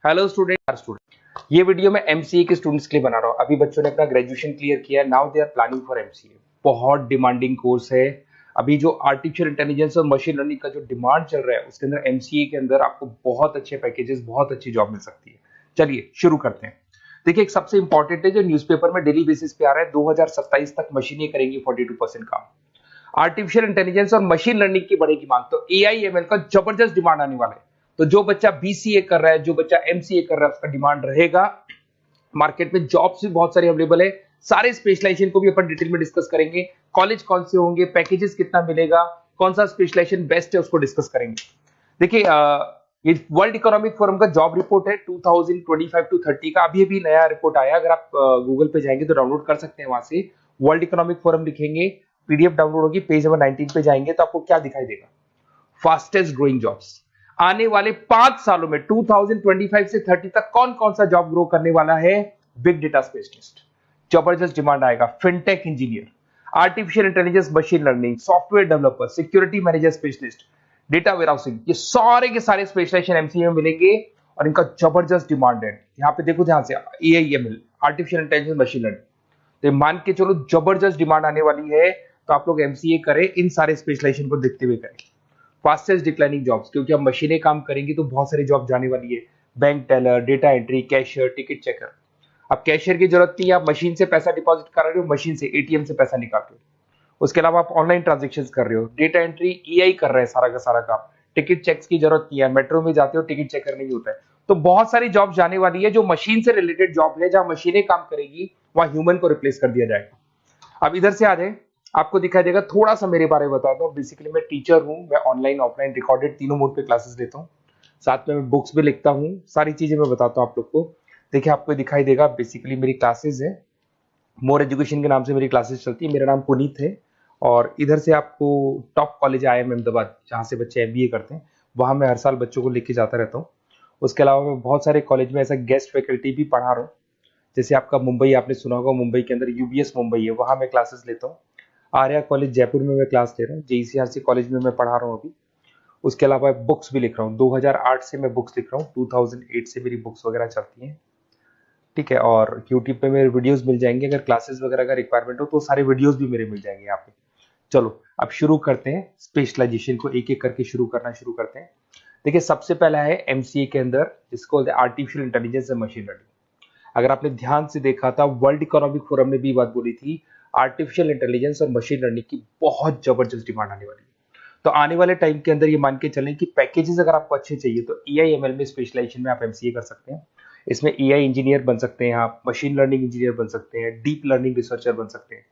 Hello student, ये video मैं MCA के स्टूडेंट्स के लिए बना रहा हूँ। अभी बच्चों ने अपना ग्रेजुएशन क्लियर किया, now they are planning for MCA. बहुत डिमांडिंग कोर्स है। अभी जो आर्टिफिशियल इंटेलिजेंस और मशीन लर्निंग का जो डिमांड चल रहा है, उसके अंदर एमसीए के अंदर आपको बहुत अच्छे पैकेजेस, बहुत अच्छी जॉब मिल सकती है। चलिए शुरू करते हैं। देखिए, एक सबसे इंपॉर्टेंट है जो न्यूज़पेपर में डेली बेसिस पे आ रहा है, 2027 तक मशीनें करेंगी 42% काम। आर्टिफिशियल इंटेलिजेंस और मशीन लर्निंग की बढ़ेगी मांग, तो एआई एमएल का जबरदस्त डिमांड आने वाला है। तो जो बच्चा बीसीए कर रहा है, जो बच्चा एमसीए कर रहा है, उसका डिमांड रहेगा। मार्केट में जॉब्स भी बहुत सारी अवेलेबल है। सारे स्पेशलाइजेशन को भी अपन डिटेल में डिस्कस करेंगे। कॉलेज कौन से होंगे, पैकेजेस कितना मिलेगा, कौन सा स्पेशलाइजेशन बेस्ट है, उसको डिस्कस करेंगे। देखिए, ये वर्ल्ड इकोनॉमिक फोरम का जॉब रिपोर्ट है 2025 टू 30 का। अभी अभी नया रिपोर्ट आया, अगर आप गूगल पे जाएंगे तो डाउनलोड कर सकते हैं। वहां से वर्ल्ड इकोनॉमिक फोरम लिखेंगे, पीडीएफ डाउनलोड होगी, पेज नंबर 19 पे जाएंगे तो आपको क्या दिखाई देगा? Fastest growing jobs. आने वाले 5 सालों में 2025 से 30 तक कौन कौन सा जॉब ग्रो करने वाला है? बिग डेटा स्पेशलिस्ट, जबरदस्त डिमांड आएगा। Fintech engineer, artificial intelligence machine learning, software developer, security manager specialist, data warehousing, ये सारे के सारे स्पेशलाइजेशन एमसीए में मिलेंगे और इनका जबरदस्त डिमांड है। यहाँ पे देखो, ध्यान से, AIML, artificial intelligence machine learning, तो मान के चलो जबरदस्त डिमांड आने वाली है। तो आप लोग एमसीए करें, इन सारे स्पेशलाइजेशन को देखते हुए करें। फास्टेस्ट डिक्लाइनिंग जॉब्स, क्योंकि अब मशीनें काम करेंगी तो बहुत सारी जॉब जाने वाली है। Bank teller, data entry, cashier, ticket checker. अब कैशियर की जरूरत नहीं है, आप मशीन से पैसा डिपॉजिट कर रहे हो, मशीन से एटीएम से पैसा निकाल रहे हो। उसके अलावा आप ऑनलाइन ट्रांजेक्शन कर रहे हो। डेटा एंट्री एआई कर रहा है सारा का सारा काम। टिकट चेक्स की जरूरत नहीं है, मेट्रो में जाते हो टिकट चेकर नहीं होता है। तो बहुत सारी जॉब जाने वाली है जो मशीन से रिलेटेड जॉब है, जहां मशीनें काम करेगी वहां ह्यूमन को रिप्लेस कर दिया जाएगा। अब इधर से आ जाए, आपको दिखाई देगा। थोड़ा सा मेरे बारे में बताता हूँ। बेसिकली मैं टीचर हूँ, मैं ऑनलाइन ऑफलाइन रिकॉर्डेड तीनों मोड पे क्लासेस लेता हूँ। साथ में मैं बुक्स भी लिखता हूँ, सारी चीजें मैं बताता हूँ आप लोग को। देखिए, आपको दिखाई देगा, बेसिकली मेरी क्लासेस है, मोर एजुकेशन के नाम से मेरी क्लासेस चलती है। मेरा नाम पुनीत है। और इधर से आपको टॉप कॉलेज IIM अहमदाबाद, जहाँ से बच्चे एमबीए करते हैं, वहाँ मैं हर साल बच्चों को लेके जाता रहता हूँ। उसके अलावा मैं बहुत सारे कॉलेज में ऐसा गेस्ट फैकल्टी भी पढ़ा रहा हूँ। जैसे आपका मुंबई, आपने सुना होगा, मुंबई के अंदर यूबीएस मुंबई है, वहाँ मैं क्लासेस लेता हूँ। आर्या कॉलेज जयपुर में मैं क्लास ले रहा हूँ। जेईसीआरसी कॉलेज में मैं पढ़ा रहा हूँ अभी। उसके अलावा बुक्स भी लिख रहा हूँ। 2008 से मैं बुक्स लिख रहा हूँ, 2008 से मेरी बुक्स वगैरह चलती हैं। ठीक है, और यूट्यूब पे मेरे वीडियोस मिल जाएंगे। अगर क्लासेस वगैरह का रिक्वायरमेंट हो तो सारे वीडियोस भी मेरे मिल जाएंगे यहाँ पे। चलो अब शुरू करते हैं, स्पेशलाइजेशन को एक एक करके शुरू करते हैं। देखिए, सबसे पहला है एमसीए के अंदर, जिसको बोलते हैं artificial intelligence and machine learning. अगर आपने ध्यान से देखा था, वर्ल्ड इकोनॉमिक फोरम ने भी बात बोली थी, आर्टिफिशियल इंटेलिजेंस और मशीन लर्निंग की बहुत जबरदस्त डिमांड आने वाली है। तो आने वाले टाइम के अंदर ये मान के चलें कि पैकेजेस अगर आपको अच्छे चाहिए तो एआईएमएल में स्पेशलाइजेशन में आप एमसीए कर सकते हैं। इसमें एआई इंजीनियर बन सकते हैं, आप मशीन लर्निंग इंजीनियर बन सकते हैं, डीप लर्निंग रिसर्चर बन सकते हैं।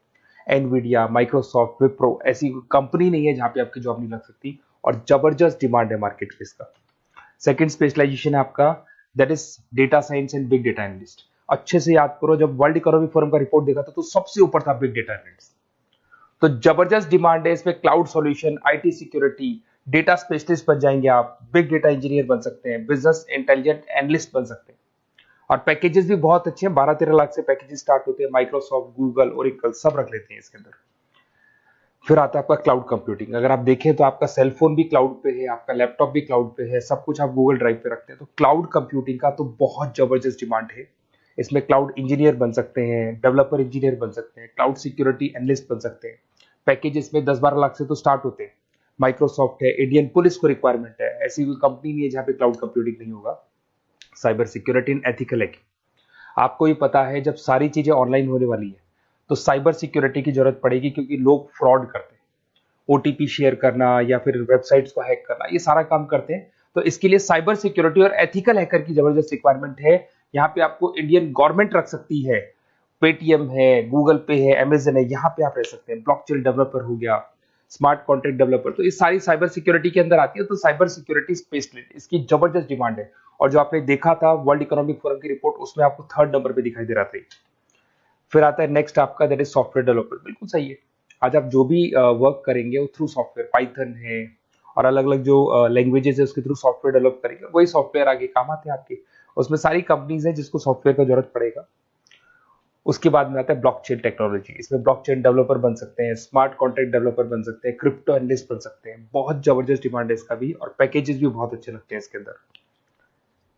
एनवीडिया, माइक्रोसॉफ्ट, विप्रो, ऐसी कंपनी नहीं है जहां पे आपकी जॉब नहीं लग सकती। और जबरदस्त डिमांड है मार्केट में इसका। सेकंड स्पेशलाइजेशन है आपका, that is data science and big data analyst. अच्छे से याद करो, जब वर्ल्ड इकोनॉमिक फोरम का रिपोर्ट देखा था तो सबसे ऊपर था बिग डेटा एनालिस्ट। तो जबरदस्त डिमांड है इसमें। Cloud solution, IT security, data specialist बन जाएंगे आप, बिग डेटा इंजीनियर बन सकते हैं, बिजनेस इंटेलिजेंट एनालिस्ट बन सकते हैं। और पैकेजेस भी बहुत अच्छे हैं, 12-13 लाख से पैकेजेस स्टार्ट होते हैं। माइक्रोसॉफ्ट, गूगल, ओरेकल सब रख लेते हैं इसके अंदर। फिर आता है आपका क्लाउड कंप्यूटिंग। अगर आप देखें तो आपका सेल फोन भी क्लाउड पे है, आपका लैपटॉप भी क्लाउड पे है, सब कुछ आप गूगल ड्राइव पे रखते हैं। तो क्लाउड कंप्यूटिंग का तो बहुत जबरदस्त डिमांड है। इसमें क्लाउड इंजीनियर बन सकते हैं, डेवलपर इंजीनियर बन सकते हैं, क्लाउड सिक्योरिटी एनालिस्ट बन सकते हैं। पैकेज इसमें 10-12 लाख से तो स्टार्ट होते हैं। माइक्रोसॉफ्ट है, इंडियन पुलिस को रिक्वायरमेंट है, ऐसी कोई कंपनी नहीं है जहां पे क्लाउड कंप्यूटिंग नहीं होगा। Cyber security and ethical hacking, आपको ही पता है जब सारी चीजें ऑनलाइन होने वाली है तो साइबर सिक्योरिटी की जरूरत पड़ेगी, क्योंकि लोग फ्रॉड करते हैं। ओटीपी शेयर करना या फिर वेबसाइट्स को हैक करना, ये सारा काम करते हैं। तो इसके लिए साइबर सिक्योरिटी और एथिकल हैकर की जबरदस्त रिक्वायरमेंट है। यहाँ पे आपको इंडियन गवर्नमेंट रख सकती है। पेटीएम है, गूगल पे है, अमेजन है, यहाँ पे आप रह सकते हैं। ब्लॉकचेन डेवलपर हो गया, स्मार्ट कॉन्ट्रैक्ट डेवलपर, तो ये सारी साइबर सिक्योरिटी के अंदर आती है। तो साइबर सिक्योरिटी स्पेशलिस्ट, इसकी जबरदस्त डिमांड है। और जो आपने देखा था वर्ल्ड इकोनॉमिक फोरम की रिपोर्ट, उसमें आपको 3rd नंबर पे दिखाई दे रहा था। फिर आता है नेक्स्ट आपका, दैट इज सॉफ्टवेयर डेवलपर। बिल्कुल सही है। आज आप जो भी वर्क करेंगे वो थ्रू सॉफ्टवेयर, पाइथन है और अलग अलग जो लैंग्वेजेस है उसके थ्रू सॉफ्टवेयर डेवलप करेंगे, वही सॉफ्टवेयर आगे काम आते हैं आपके। उसमें सारी कंपनीज है जिसको सॉफ्टवेयर का जरूरत पड़ेगा। उसके बाद में आता है ब्लॉकचेन टेक्नोलॉजी। इसमें ब्लॉकचेन डेवलपर बन सकते हैं, स्मार्ट कॉन्ट्रैक्ट डेवलपर बन सकते हैं, क्रिप्टो एनालिस्ट बन सकते हैं। बहुत जबरदस्त डिमांड है इसका भी, और पैकेजेस भी बहुत अच्छे लगते हैं इसके अंदर।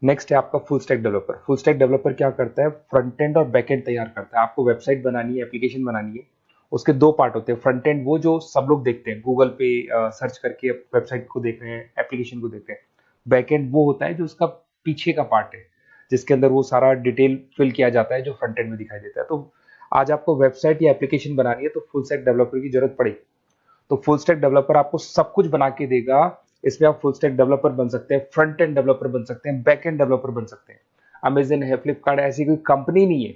नेक्स्ट है आपका full stack developer. Full stack developer क्या करता है, फ्रंट एंड और बैक एंड तैयार करता है। आपको वेबसाइट बनानी है, एप्लीकेशन बनानी है, उसके दो पार्ट होते हैं। फ्रंट एंड वो जो सब लोग देखते हैं, गूगल पे सर्च करके वेबसाइट को देख रहे हैं, एप्लीकेशन को देख रहे हैं। बैक एंड वो होता है जो उसका पीछे का पार्ट है, जिसके अंदर वो सारा डिटेल फिल किया जाता है जो फ्रंट एंड में दिखाई देता है। तो आज आपको वेबसाइट या एप्लीकेशन बनानी है तो फुल स्टैक डेवलपर की जरूरत पड़ेगी। तो फुल स्टैक डेवलपर आपको सब कुछ बना के देगा। इसमें आप फुल स्टैक डेवलपर बन सकते हैं, फ्रंट एंड डेवलपर बन सकते हैं, बैक एंड डेवलपर बन सकते हैं। अमेजन है, फ्लिपकार्ट, ऐसी कोई कंपनी नहीं है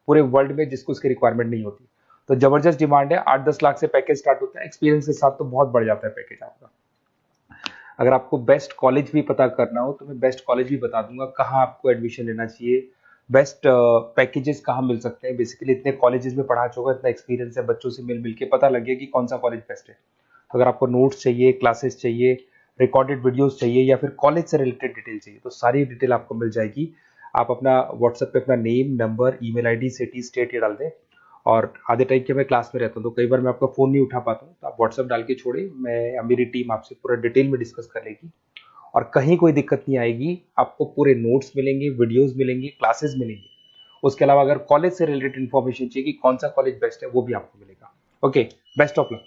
पूरे वर्ल्ड में जिसको उसकी रिक्वायरमेंट नहीं होती। तो जबरदस्त डिमांड है, 8-10 लाख से पैकेज स्टार्ट होता है, एक्सपीरियंस के साथ तो बहुत बढ़ जाता है पैकेज आपका। अगर आपको बेस्ट कॉलेज भी पता करना हो तो मैं बेस्ट कॉलेज भी बता दूंगा, कहाँ आपको एडमिशन लेना चाहिए, बेस्ट पैकेजेस कहाँ मिल सकते हैं। बेसिकली इतने कॉलेजेस में पढ़ा चुका, इतना एक्सपीरियंस है, बच्चों से मिल मिल के पता लग गया कि कौन सा कॉलेज बेस्ट है। अगर आपको नोट्स चाहिए, क्लासेस चाहिए, रिकॉर्डेड वीडियोस चाहिए, या फिर कॉलेज से रिलेटेड डिटेल चाहिए, तो सारी डिटेल आपको मिल जाएगी। आप अपना व्हाट्सएप पे अपना name, number, email ID, city, state ये डाल दें। और आधे टाइम के मैं क्लास में रहता हूँ तो कई बार मैं आपका फ़ोन नहीं उठा पाता हूँ, तो आप व्हाट्सएप डाल के छोड़े, मैं या मेरी टीम आपसे पूरा डिटेल में डिस्कस कर लेगी। और कहीं कोई दिक्कत नहीं आएगी। आपको पूरे नोट्स मिलेंगे, वीडियोस मिलेंगे, क्लासेस मिलेंगे। उसके अलावा अगर कॉलेज से रिलेटेड इन्फॉर्मेशन चाहिए कि कौन सा कॉलेज बेस्ट है, वो भी आपको मिलेगा। Okay, best of luck.